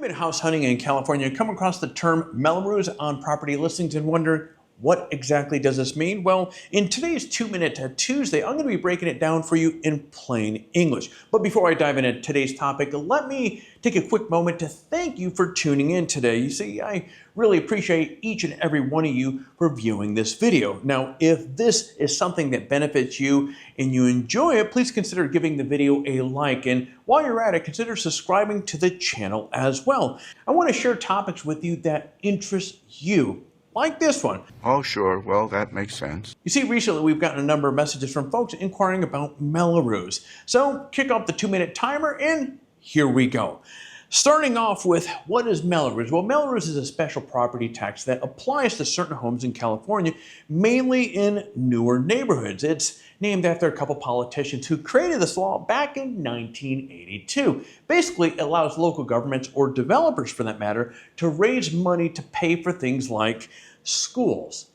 been house hunting in California and come across the term Mello-Roos on property listings and wonder, what exactly does this mean? Well, in today's 2-Minute Tuesday, I'm going to be breaking it down for you in plain English. But before I dive into today's topic, let me take a quick moment to thank you for tuning in today. You see, I really appreciate each and every one of you for viewing this video. Now, if this is something that benefits you and you enjoy it, please consider giving the video a like. And while you're at it, consider subscribing to the channel as well. I want to share topics with you that interest you, like this one. Oh, sure. Well, that makes sense. You see, recently we've gotten a number of messages from folks inquiring about Mello-Roos. So kick off the 2-minute timer and here we go. Starting off with, what is Mello-Roos? Well, Mello-Roos is a special property tax that applies to certain homes in California, mainly in newer neighborhoods. It's named after a couple politicians who created this law back in 1982. Basically, it allows local governments, or developers for that matter, to raise money to pay for things like schools,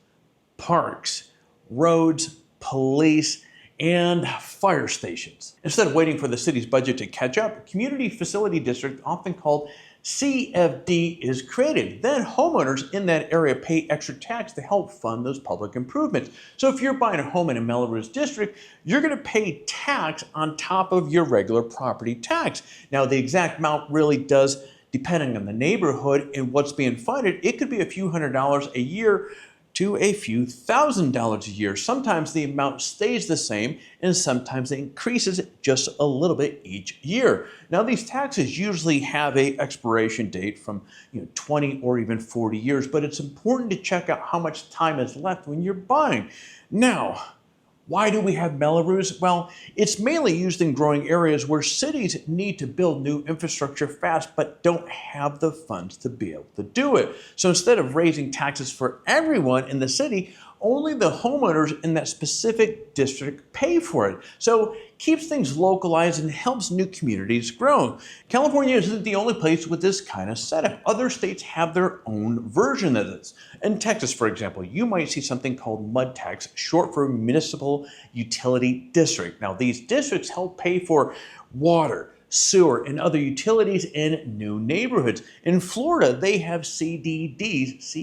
parks, roads, police, and fire stations. Instead of waiting for the city's budget to catch up, Community Facility District, often called CFD, is created. Then homeowners in that area pay extra tax to help fund those public improvements. So if you're buying a home in a Mello-Roos district, you're going to pay tax on top of your regular property tax. Now, the exact amount really does, depending on the neighborhood and what's being funded, it could be a few $100s a year to a few $1,000s a year. Sometimes the amount stays the same and sometimes it increases just a little bit each year. Now, these taxes usually have an expiration date from 20 or even 40 years, but it's important to check out how much time is left when you're buying. Now, why do we have Mello-Roos? Well, it's mainly used in growing areas where cities need to build new infrastructure fast but don't have the funds to be able to do it. So instead of raising taxes for everyone in the city, only the homeowners in that specific district pay for it. So it keeps things localized and helps new communities grow. California isn't the only place with this kind of setup. Other states have their own version of this. In Texas, for example, you might see something called MUD tax, short for Municipal Utility District. Now, these districts help pay for water, sewer, and other utilities in new neighborhoods. In Florida, they have CDDs.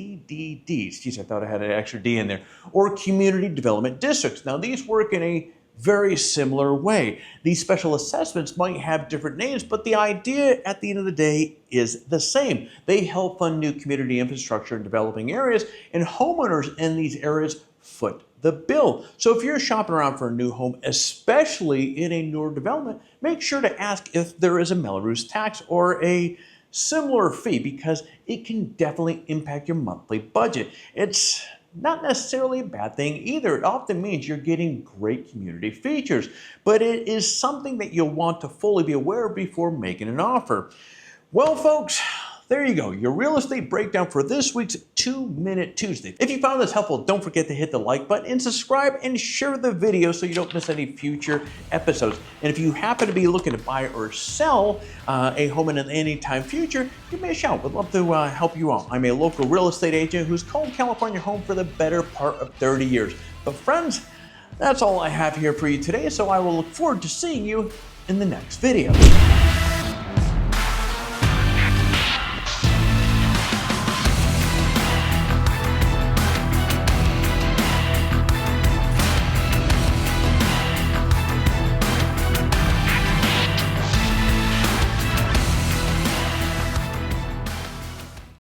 Geez, I thought I had an extra D in there. Or community development districts. Now, these work in a very similar way. These special assessments might have different names, but the idea at the end of the day is the same. They help fund new community infrastructure in developing areas, and homeowners in these areas foot the bill. So if you're shopping around for a new home, especially in a newer development, make sure to ask if there is a Mello-Roos tax or a similar fee, because it can definitely impact your monthly budget. It's not necessarily a bad thing either. It often means you're getting great community features, but it is something that you'll want to fully be aware of before making an offer. Well, folks, there you go, your real estate breakdown for this week's 2-Minute Tuesday. If you found this helpful, don't forget to hit the like button and subscribe and share the video so you don't miss any future episodes. And if you happen to be looking to buy or sell a home in an anytime future, give me a shout. Would love to help you out. I'm a local real estate agent who's called California home for the better part of 30 years. But friends, that's all I have here for you today, so I will look forward to seeing you in the next video.